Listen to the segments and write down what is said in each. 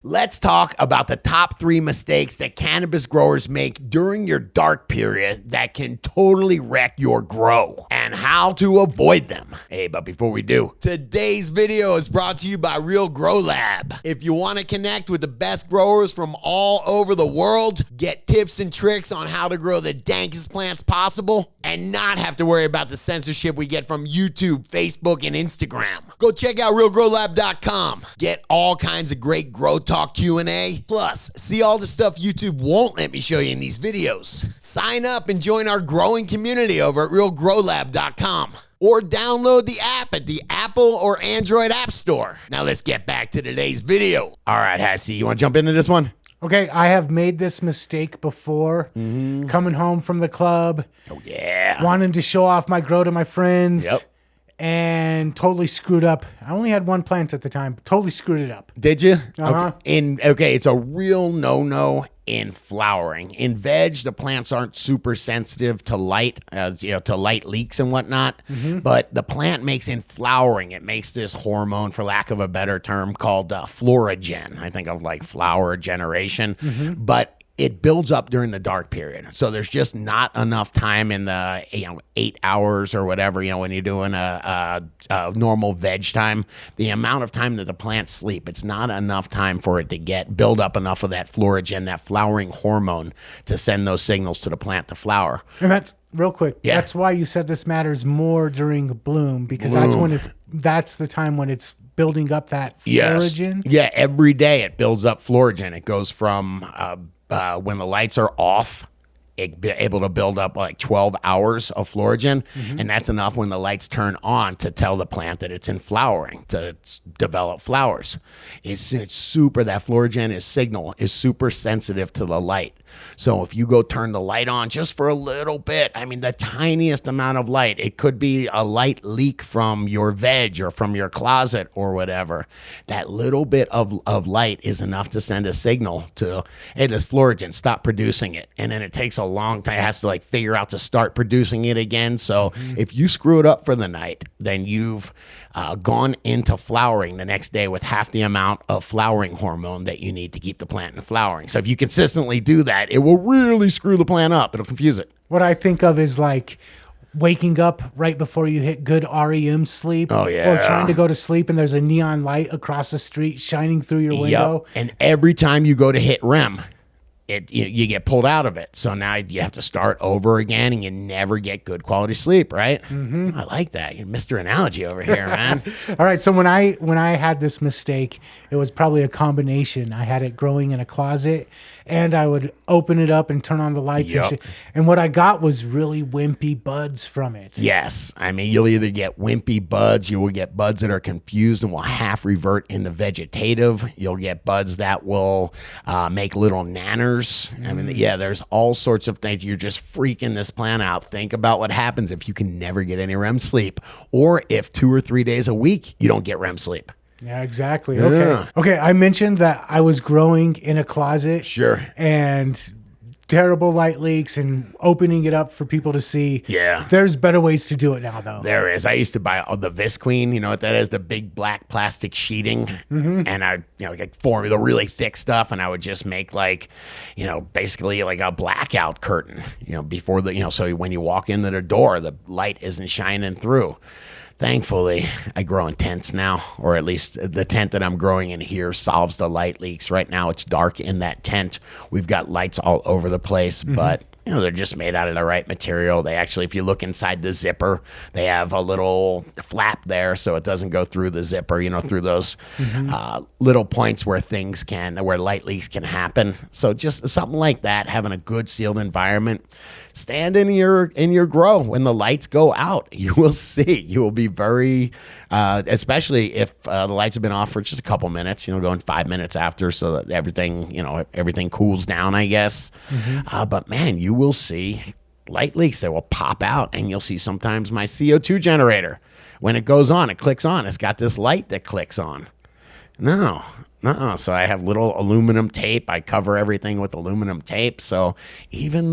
Let's talk about the top 3 mistakes that cannabis growers make during your dark period that can totally wreck your grow and how to avoid them. Hey, but before we do, today's video is brought to you by Real Grow Lab. If you want to connect with the best growers from all over the world, get tips and tricks on how to grow the dankest plants possible, and not have to worry about the censorship we get from YouTube, Facebook, and Instagram, go check out realgrowlab.com. Get all kinds of great grow talk Q&A. Plus, see all the stuff YouTube won't let me show you in these videos. Sign up and join our growing community over at realgrowlab.com. Or download the app at the Apple or Android App Store. Now let's get back to today's video. All right, Hassie, you want to jump into this one? Okay, I have made this mistake before. Coming home from the club. Oh, yeah. Wanting to show off my grow to my friends. Yep. And totally screwed up. I only had one plant at the time. Totally screwed it up. Did you? Uh-huh. Okay, it's a real no-no in flowering. In veg, the plants aren't super sensitive to light, to light leaks and whatnot. But the plant makes in flowering, it makes this hormone, for lack of a better term, called florigen. I think of like flower generation. But it builds up during the dark period. So there's just not enough time in the 8 hours or whatever, when you're doing a normal veg time, the amount of time that the plants sleep, it's not enough time for it to build up enough of that florigen, that flowering hormone, to send those signals to the plant to flower. And that's real quick. Yeah. That's why you said this matters more during bloom, because that's the time when it's building up that florigen. Yeah, every day it builds up florigen. It goes from when the lights are off, it be able to build up like 12 hours of florigen, and that's enough when the lights turn on to tell the plant that it's in flowering, to develop flowers. It's super, that florigen signal is super sensitive to the light. So if you go turn the light on just for a little bit, I mean the tiniest amount of light, it could be a light leak from your veg or from your closet or whatever, that little bit of light is enough to send a signal to, hey, this florigen, stop producing it. And then it takes a long time, it has to figure out to start producing it again. So if you screw it up for the night, then you've gone into flowering the next day with half the amount of flowering hormone that you need to keep the plant in flowering. So if you consistently do that, it will really screw the plant up. It'll confuse it. What I think of is like waking up right before you hit good REM sleep. Oh, yeah. Or trying to go to sleep and there's a neon light across the street shining through your window. Yep. And every time you go to hit REM, you get pulled out of it. So now you have to start over again and you never get good quality sleep, right? I like that. You're Mr. Analogy over here, man. All right. So when I had this mistake, it was probably a combination. I had it growing in a closet and I would open it up and turn on the lights. And what I got was really wimpy buds from it. Yes. I mean, you'll either get wimpy buds, you will get buds that are confused and will half revert into vegetative. You'll get buds that will make little nanners. I mean, there's all sorts of things. You're just freaking this plant out. Think about what happens if you can never get any REM sleep, or if 2 or 3 days a week you don't get REM sleep. Yeah, exactly. Okay. I mentioned that I was growing in a closet. Sure. And terrible light leaks and opening it up for people to see. Yeah. There's better ways to do it now, though. There is. I used to buy the Visqueen, you know what that is? The big black plastic sheeting. And I, form the really thick stuff, and I would just make basically like a blackout curtain, before so when you walk into the door, the light isn't shining through. Thankfully, I grow in tents now, or at least the tent that I'm growing in here solves the light leaks. Right now, it's dark in that tent. We've got lights all over the place, but they're just made out of the right material. They actually, if you look inside the zipper, they have a little flap there so it doesn't go through the zipper, through those little points where light leaks can happen. So just something like that, having a good sealed environment. Stand in your grow when the lights go out. You will see. You will be very, especially if the lights have been off for just a couple minutes. Going 5 minutes after, so that everything cools down, I guess. But man, you will see light leaks that will pop out, and you'll see sometimes my CO2 generator, when it goes on, it clicks on. It's got this light that clicks on. No. So I have little aluminum tape. I cover everything with aluminum tape. So even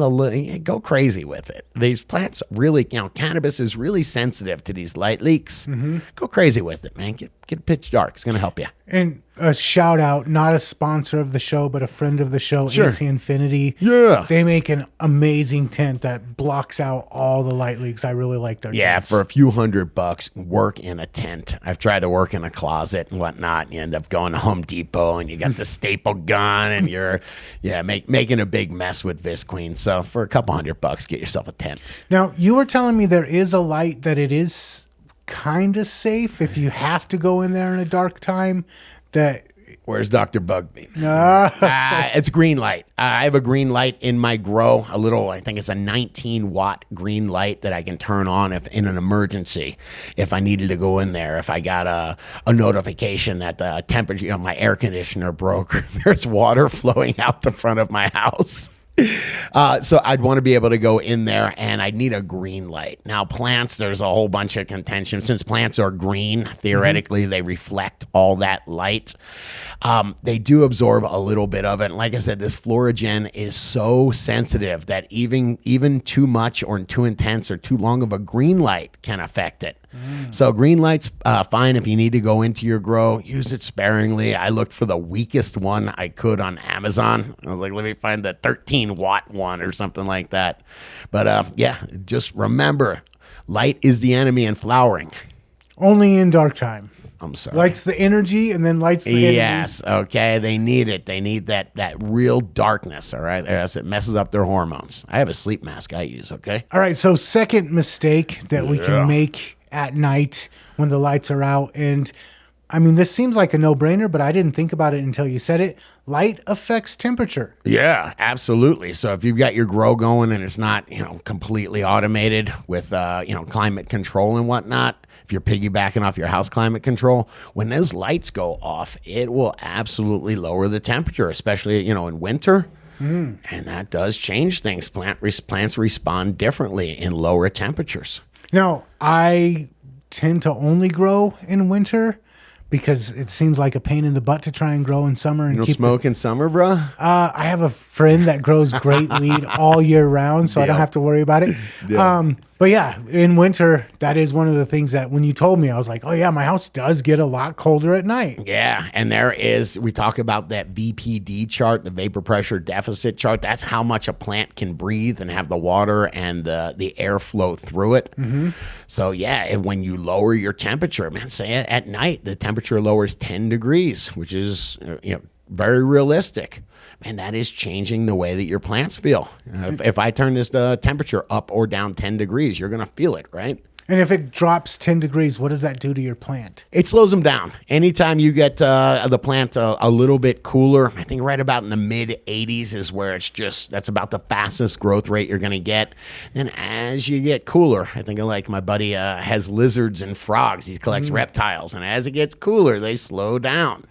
go crazy with it. These plants really, cannabis is really sensitive to these light leaks. Go crazy with it, man. Get pitch dark. It's going to help you. And a shout out, not a sponsor of the show, but a friend of the show, Sure. AC Infinity. Yeah. They make an amazing tent that blocks out all the light leaks. I really like their Yeah, tents. for a few $100, work in a tent. I've tried to work in a closet and whatnot. And you end up going to Home Depot and you got the staple gun and you're making a big mess with Visqueen. So for a couple $100, get yourself a tent. Now, you were telling me there is a light that it is kind of safe if you have to go in there in a dark time. That Where's Dr. Bugby? It's green light. I have a green light in my grow, I think it's a 19-watt green light that I can turn on if in an emergency, if I needed to go in there, if I got a notification that the temperature, my air conditioner broke, there's water flowing out the front of my house. So I'd want to be able to go in there and I'd need a green light. Now plants, there's a whole bunch of contention. Since plants are green, theoretically, they reflect all that light. They do absorb a little bit of it. And like I said, this Florigen is so sensitive that even too much or too intense or too long of a green light can affect it. So green light's fine if you need to go into your grow. Use it sparingly. I looked for the weakest one I could on Amazon. I was like, let me find the 13-watt one or something like that. But just remember, light is the enemy in flowering. only in dark time. I'm sorry. Lights the energy and then lights the energy. Yes, okay. They need it. They need that real darkness, all right? Yes, it messes up their hormones. I have a sleep mask I use, okay? All right, so second mistake that we can make at night when the lights are out, and I mean, this seems like a no-brainer, but I didn't think about it until you said it. Light affects temperature. Yeah, absolutely. So if you've got your grow going and it's not, completely automated with, climate control and whatnot, if you're piggybacking off your house climate control, when those lights go off, it will absolutely lower the temperature, especially, in winter. And that does change things. Plants respond differently in lower temperatures. Now, I tend to only grow in winter because it seems like a pain in the butt to try and grow in summer. And You don't smoke in summer, bro? I have a friend that grows great weed all year round, so I don't have to worry about it. Yeah. But yeah, in winter, that is one of the things that when you told me, I was like, oh yeah, my house does get a lot colder at night. Yeah, and we talk about that VPD chart, the vapor pressure deficit chart. That's how much a plant can breathe and have the water and the air flow through it. Mm-hmm. So yeah, when you lower your temperature, man, say at night, the temperature lowers 10 degrees, which is, very realistic. Man, that is changing the way that your plants feel. If I turn this temperature up or down 10 degrees, you're going to feel it, right? And if it drops 10 degrees, what does that do to your plant? It slows them down. Anytime you get the plant a little bit cooler, I think right about in the mid 80s is where that's about the fastest growth rate you're going to get. And as you get cooler, I think like my buddy has lizards and frogs. He collects reptiles. And as it gets cooler, they slow down,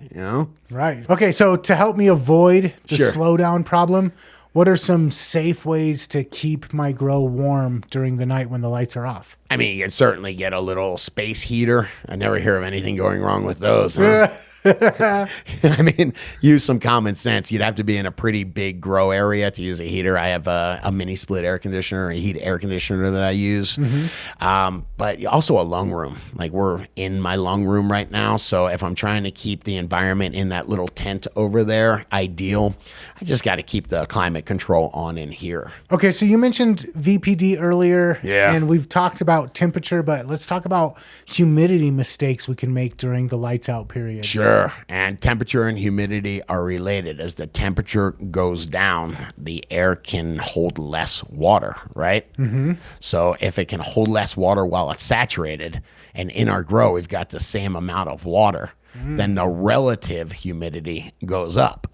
Right. Okay, so to help me avoid the Sure. slowdown problem, what are some safe ways to keep my grow warm during the night when the lights are off? I mean, you can certainly get a little space heater. I never hear of anything going wrong with those. Huh? I mean, use some common sense. You'd have to be in a pretty big grow area to use a heater. I have a mini split air conditioner, a heat air conditioner that I use. But also a lung room. Like we're in my lung room right now. So if I'm trying to keep the environment in that little tent over there ideal, I just got to keep the climate control on in here. Okay, so you mentioned VPD earlier, Yeah. and we've talked about temperature, but let's talk about humidity mistakes we can make during the lights out period. Sure. And temperature and humidity are related. As the temperature goes down, the air can hold less water, right? Mm-hmm. So if it can hold less water while it's saturated, and in our grow we've got the same amount of water, then the relative humidity goes up.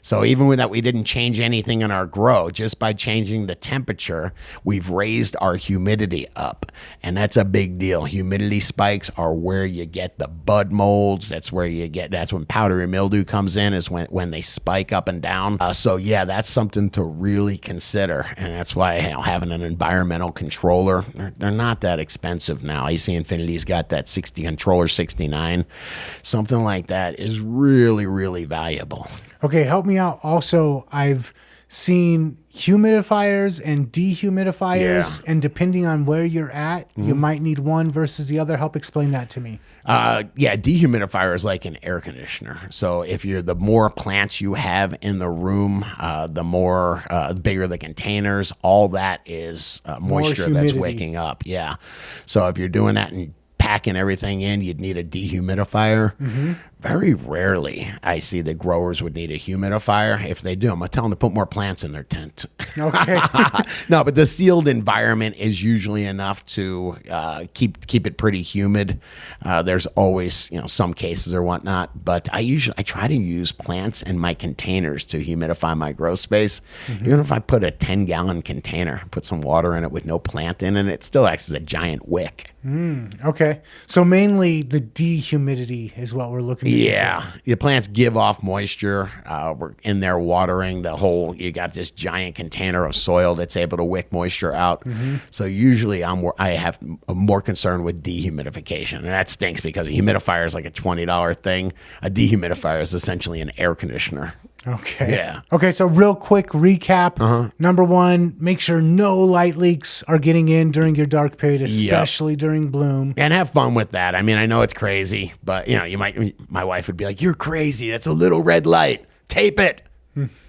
So even with that, we didn't change anything in our grow. Just by changing the temperature, we've raised our humidity up. And that's a big deal. Humidity spikes are where you get the bud molds. That's when powdery mildew comes in, is when they spike up and down. So yeah, that's something to really consider. And that's why having an environmental controller, they're not that expensive now. AC Infinity's got that 60 controller 69. Something like that is really, really valuable. Okay, help me out. Also, I've seen humidifiers and dehumidifiers, and depending on where you're at, you might need one versus the other. Help explain that to me. Yeah, dehumidifier is like an air conditioner. So if you're the more plants you have in the room, the more bigger the containers, all that is moisture that's humidity. waking up. Yeah. So if you're doing that and packing everything in, you'd need a dehumidifier. Very rarely I see that growers would need a humidifier. If they do, I'm going to tell them to put more plants in their tent. Okay. No, but the sealed environment is usually enough to keep it pretty humid. There's always, some cases or whatnot, but I try to use plants in my containers to humidify my grow space. Even if I put a 10-gallon container, put some water in it with no plant in it, it still acts as a giant wick. Okay. So mainly the dehumidity is what we're looking at. Yeah, the plants give off moisture. We're in there watering you got this giant container of soil that's able to wick moisture out. So usually I'm more concerned with dehumidification, and that stinks because a humidifier is like a $20 thing. A dehumidifier is essentially an air conditioner. Okay. Yeah. Okay, so real quick recap. Number one, make sure no light leaks are getting in during your dark period, especially during bloom. And have fun with that. I mean, I know it's crazy, but my wife would be like, "You're crazy. That's a little red light. Tape it."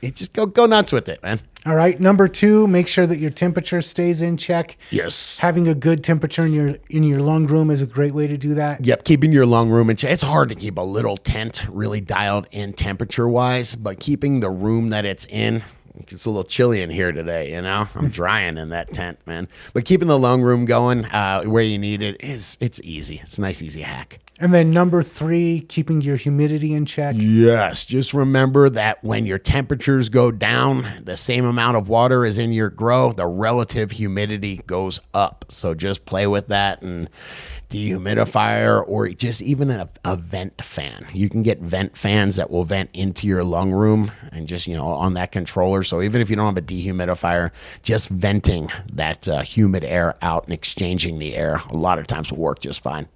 It just go nuts with it, man. All right. Number two, make sure that your temperature stays in check. Yes. Having a good temperature in your lung room is a great way to do that. Yep, keeping your lung room in check. It's hard to keep a little tent really dialed in temperature-wise, but keeping the room that it's in, it's a little chilly in here today, I'm drying in that tent, man. But keeping the lung room going where you need it it's easy. It's a nice, easy hack. And then number three, keeping your humidity in check. Yes, just remember that when your temperatures go down, the same amount of water is in your grow, the relative humidity goes up. So just play with that, and dehumidifier or just even a vent fan. You can get vent fans that will vent into your lung room and just, on that controller. So even if you don't have a dehumidifier, just venting that humid air out and exchanging the air a lot of times will work just fine.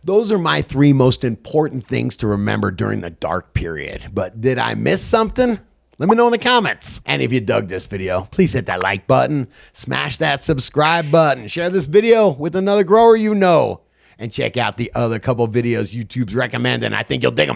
Those are my 3 most important things to remember during the dark period. But did I miss something? Let me know in the comments. And if you dug this video, please hit that like button, smash that subscribe button, share this video with another grower and check out the other couple videos YouTube's recommending. I think you'll dig them.